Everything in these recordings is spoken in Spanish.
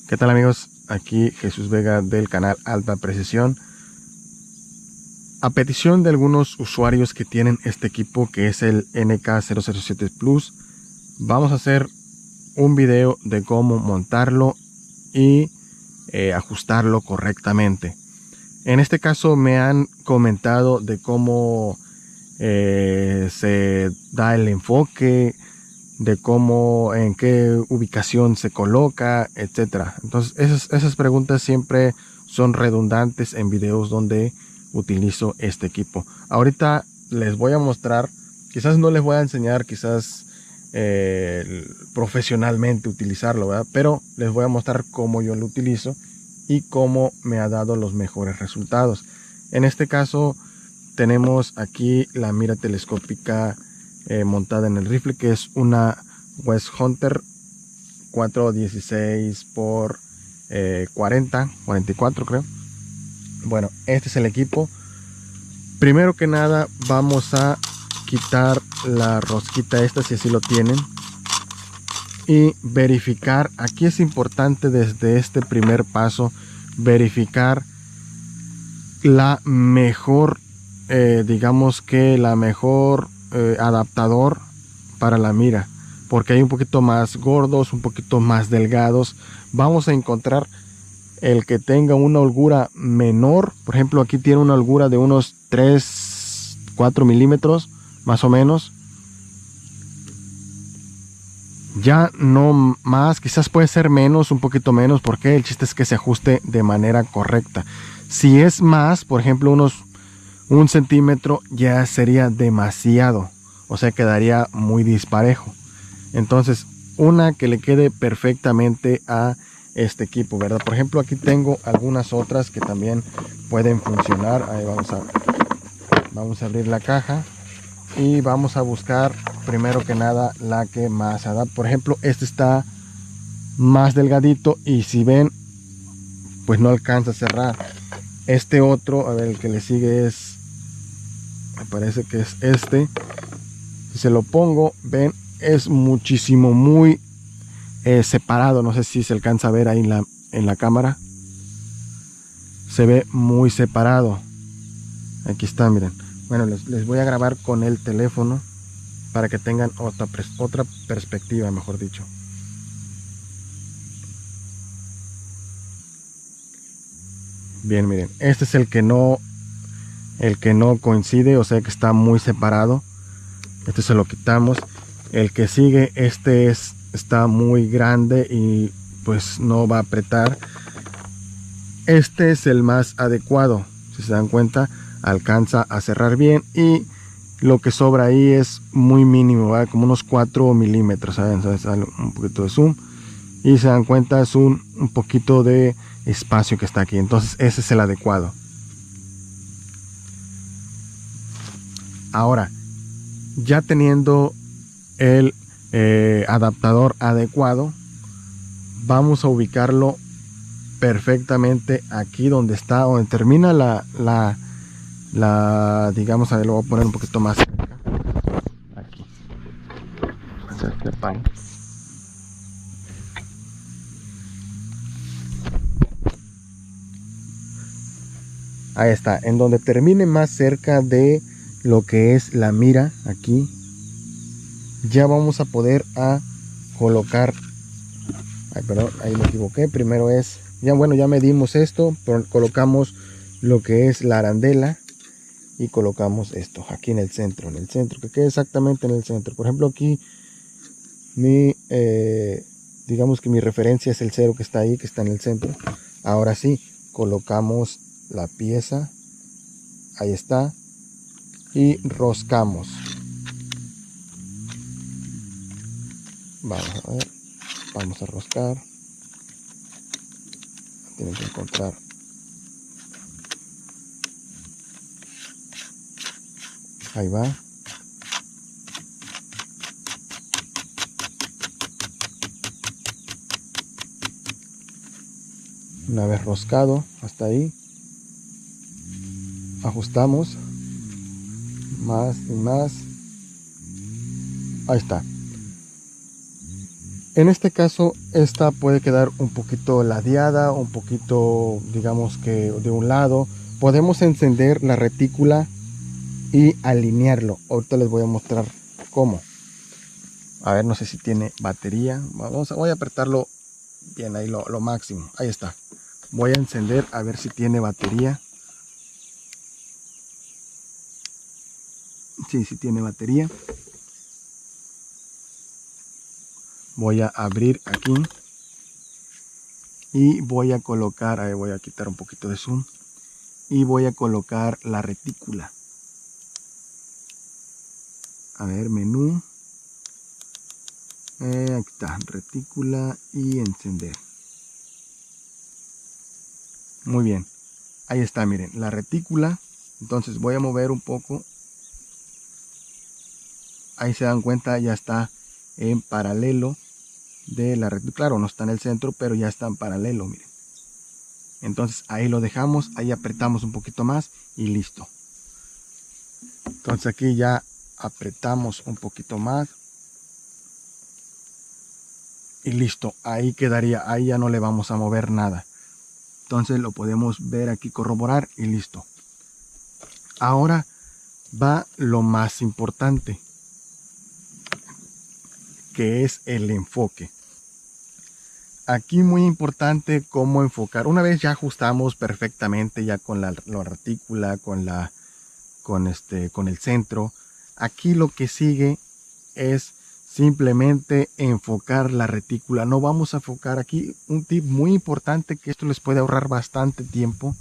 ¿Qué tal amigos? Aquí Jesús Vega del canal Alta Precisión. A petición de algunos usuarios que tienen este equipo, que es el NK007 Plus, vamos a hacer un video de cómo montarlo y ajustarlo correctamente. En este caso me han comentado de cómo se da el enfoque, de cómo, en qué ubicación se coloca, etcétera. Entonces esas preguntas siempre son redundantes en videos donde utilizo este equipo. Ahorita les voy a mostrar, quizás no les voy a enseñar quizás profesionalmente utilizarlo, ¿verdad? Pero les voy a mostrar cómo yo lo utilizo y cómo me ha dado los mejores resultados. En este caso tenemos aquí la mira telescópica montada en el rifle, que es una West Hunter 416 por 44 creo. Bueno, este es el equipo. Primero que nada vamos a quitar la rosquita esta, si así lo tienen, y verificar. Aquí es importante desde este primer paso verificar la mejor digamos que la mejor adaptador para la mira, porque hay un poquito más gordos, un poquito más delgados. Vamos a encontrar el que tenga una holgura menor. Por ejemplo, aquí tiene una holgura de unos 3-4 milímetros más o menos, ya no más, quizás puede ser menos, un poquito menos, porque el chiste es que se ajuste de manera correcta. Si es más, por ejemplo unos 1 centímetro, ya sería demasiado, o sea, quedaría muy disparejo. Entonces, una que le quede perfectamente a este equipo, ¿verdad? Por ejemplo, aquí tengo algunas otras que también pueden funcionar. Ahí vamos a abrir la caja y vamos a buscar primero que nada la que más se adapta. Por ejemplo, este está más delgadito y si ven, pues no alcanza a cerrar. Este otro, a ver, el que le sigue es, me parece que es este. Si se lo pongo, ven, es muchísimo muy separado. No sé si se alcanza a ver ahí en la cámara. Se ve muy separado. Aquí está, miren. Bueno, les voy a grabar con el teléfono para que tengan otra perspectiva, mejor dicho. Bien, miren, este es el que no coincide, o sea que está muy separado. Este se lo quitamos. El que sigue, este está muy grande y pues no va a apretar. Este es el más adecuado. Si se dan cuenta, alcanza a cerrar bien y lo que sobra ahí es muy mínimo, ¿vale? Como unos 4 milímetros, ¿saben? Sale un poquito de zoom y se dan cuenta, es un poquito de espacio que está aquí. Entonces ese es el adecuado. Ahora, ya teniendo el adaptador adecuado, vamos a ubicarlo perfectamente aquí donde está, donde termina la digamos, a ver, lo voy a poner un poquito más cerca. Aquí. Ahí está, en donde termine más cerca de lo que es la mira, aquí ya vamos a poder colocar, ay, perdón, ahí me equivoqué. Primero es, ya bueno, ya medimos esto, pero colocamos lo que es la arandela y colocamos esto aquí en el centro, que quede exactamente en el centro. Por ejemplo, aquí digamos que mi referencia es el 0 que está ahí, que está en el centro. Ahora sí, colocamos la pieza, ahí está, y roscamos. Vamos a ver, vamos a roscar. Tienen que encontrar. Ahí va. Una vez roscado hasta ahí, ajustamos más y más. Ahí está. En este caso, esta puede quedar un poquito ladeada, un poquito, digamos que de un lado. Podemos encender la retícula y alinearlo. Ahorita les voy a mostrar cómo. A ver, no sé si tiene batería. Voy a apretarlo bien ahí lo máximo. Ahí está. Voy a encender a ver si tiene batería. Sí, sí tiene batería. Voy a abrir aquí. Y voy a colocar, ahí voy a quitar un poquito de zoom. Y voy a colocar la retícula. A ver, menú. Aquí está, retícula y encender. Muy bien. Ahí está, miren, la retícula. Entonces voy a mover un poco. Ahí se dan cuenta, ya está en paralelo de la retícula. Claro, no está en el centro, pero ya está en paralelo, miren. Entonces ahí lo dejamos, ahí apretamos un poquito más y listo. Entonces aquí ya apretamos un poquito más. Y listo, ahí quedaría, ahí ya no le vamos a mover nada. Entonces lo podemos ver aquí, corroborar y listo. Ahora va lo más importante, que es el enfoque. Aquí muy importante cómo enfocar. Una vez ya ajustamos perfectamente ya con la retícula, con el centro. Aquí lo que sigue es simplemente enfocar la retícula. No vamos a enfocar aquí. Un tip muy importante que esto les puede ahorrar bastante tiempo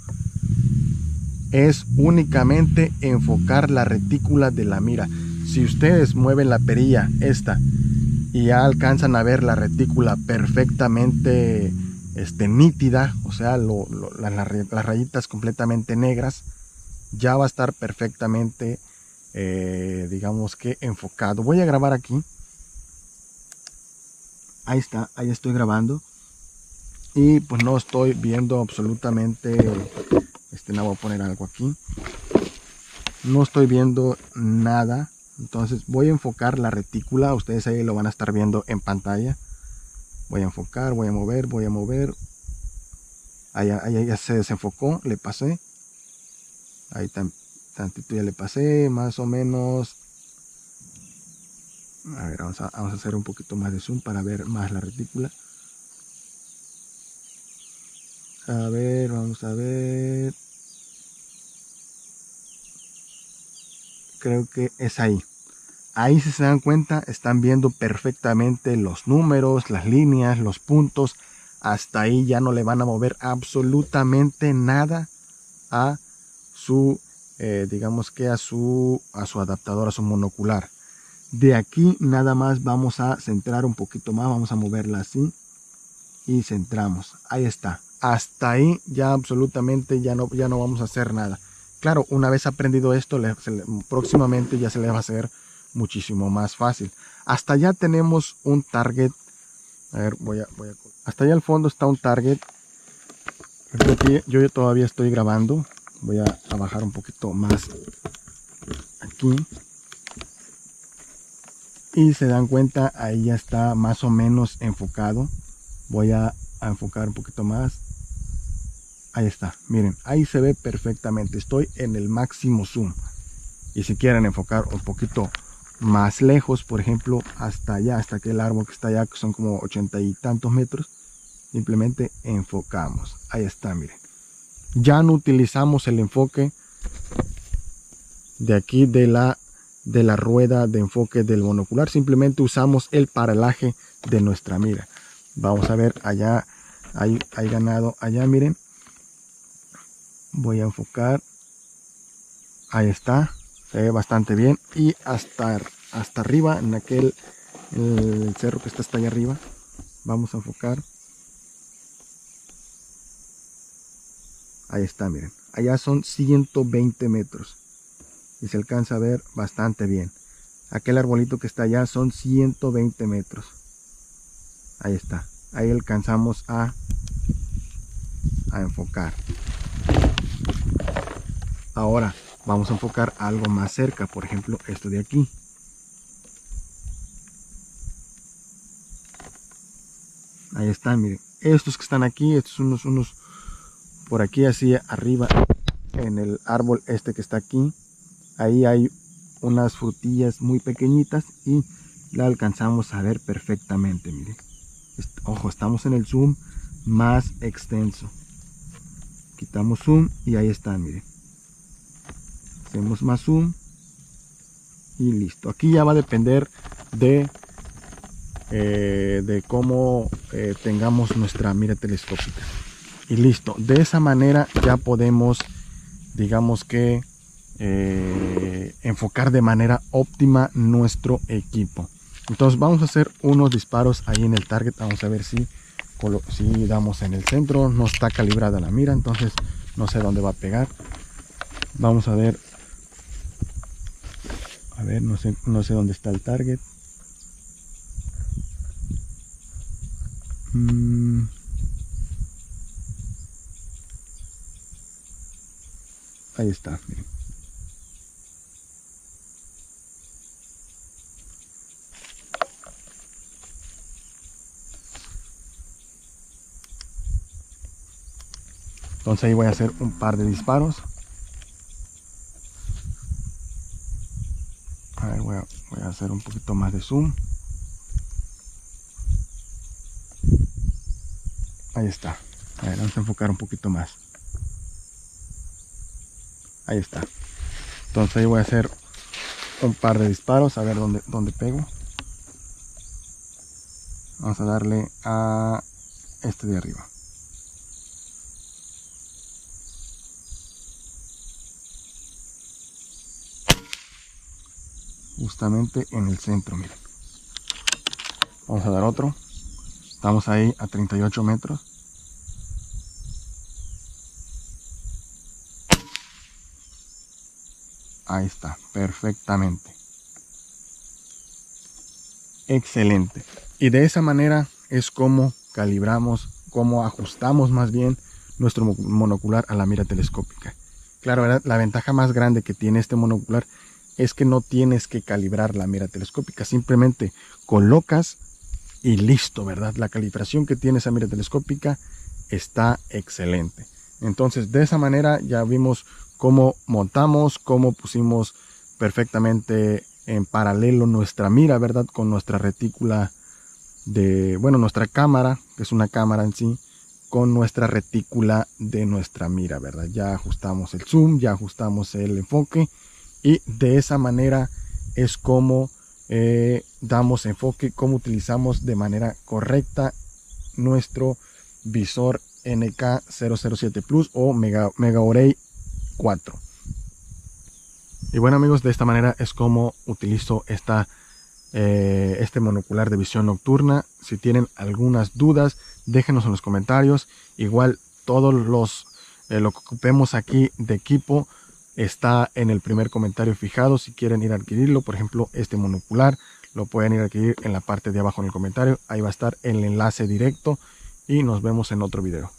es únicamente enfocar la retícula de la mira. Si ustedes mueven la perilla esta y ya alcanzan a ver la retícula perfectamente nítida, o sea, las rayitas completamente negras, ya va a estar perfectamente, digamos que enfocado. Voy a grabar aquí. Ahí está, ahí estoy grabando. Y pues no estoy viendo absolutamente, no voy a poner algo aquí. No estoy viendo nada. Entonces voy a enfocar la retícula. Ustedes ahí lo van a estar viendo en pantalla. Voy a enfocar, voy a mover, voy a mover. Ahí ya se desenfocó, le pasé. Ahí tantito ya le pasé, más o menos. A ver, vamos a hacer un poquito más de zoom para ver más la retícula. A ver, vamos a ver. Creo que es ahí. Ahí, si se dan cuenta, están viendo perfectamente los números, las líneas, los puntos. Hasta ahí ya no le van a mover absolutamente nada a su, digamos que a su adaptador, a su monocular. De aquí nada más vamos a centrar un poquito más, vamos a moverla así y centramos. Ahí está. Hasta ahí ya absolutamente ya no vamos a hacer nada. Claro, una vez aprendido esto, próximamente ya se le va a hacer muchísimo más fácil. Hasta allá tenemos un target. A ver, hasta allá al fondo está un target. Aquí yo todavía estoy grabando. Voy a bajar un poquito más aquí. Y se dan cuenta, ahí ya está más o menos enfocado. Voy a enfocar un poquito más. Ahí está, miren, ahí se ve perfectamente. Estoy en el máximo zoom. Y si quieren enfocar un poquito más lejos, por ejemplo, hasta allá, hasta aquel árbol que está allá, que son como 80 y tantos metros, simplemente enfocamos. Ahí está, miren. Ya no utilizamos el enfoque de aquí de la rueda de enfoque del monocular, simplemente usamos el paralaje de nuestra mira. Vamos a ver allá, hay ganado allá, miren. Voy a enfocar. Ahí está, se ve bastante bien. Y hasta arriba, en el cerro que está hasta allá arriba, vamos a enfocar. Ahí está, miren, allá son 120 metros y se alcanza a ver bastante bien. Aquel arbolito que está allá son 120 metros. Ahí está, ahí alcanzamos a enfocar. Ahora vamos a enfocar algo más cerca, por ejemplo esto de aquí. Ahí están, miren. Estos que están aquí, estos unos por aquí así arriba en el árbol este que está aquí. Ahí hay unas frutillas muy pequeñitas y la alcanzamos a ver perfectamente, miren. Ojo, estamos en el zoom más extenso. Quitamos zoom y ahí están, miren. Hacemos más zoom y listo. Aquí ya va a depender de cómo tengamos nuestra mira telescópica. Y listo. De esa manera ya podemos, digamos que, enfocar de manera óptima nuestro equipo. Entonces vamos a hacer unos disparos ahí en el target. Vamos a ver si damos en el centro. No está calibrada la mira, entonces no sé dónde va a pegar. Vamos a ver. A ver, no sé dónde está el target. Ahí está, miren. Entonces ahí voy a hacer un par de disparos. A ver, voy a hacer un poquito más de zoom. Ahí está. A ver, vamos a enfocar un poquito más. Ahí está. Entonces ahí voy a hacer un par de disparos. A ver dónde pego. Vamos a darle a este de arriba. Justamente en el centro, miren. Vamos a dar otro. Estamos ahí a 38 metros. Ahí está, perfectamente. Excelente. Y de esa manera es como calibramos, como ajustamos más bien nuestro monocular a la mira telescópica. Claro, ¿verdad? La ventaja más grande que tiene este monocular es que no tienes que calibrar la mira telescópica. Simplemente colocas y listo, ¿verdad? La calibración que tiene esa mira telescópica está excelente. Entonces, de esa manera ya vimos cómo montamos, cómo pusimos perfectamente en paralelo nuestra mira, ¿verdad? Con nuestra retícula nuestra cámara, que es una cámara en sí, con nuestra retícula de nuestra mira, ¿verdad? Ya ajustamos el zoom, ya ajustamos el enfoque y de esa manera es como damos enfoque, cómo utilizamos de manera correcta nuestro visor NK007 Plus o Megaorei 4. Y bueno, amigos, de esta manera es como utilizo este monocular de visión nocturna. Si tienen algunas dudas, déjenos en los comentarios. Igual todos lo que ocupemos aquí de equipo está en el primer comentario fijado. Si quieren ir a adquirirlo, por ejemplo, este monocular, lo pueden ir a adquirir en la parte de abajo en el comentario. Ahí va a estar el enlace directo y nos vemos en otro video.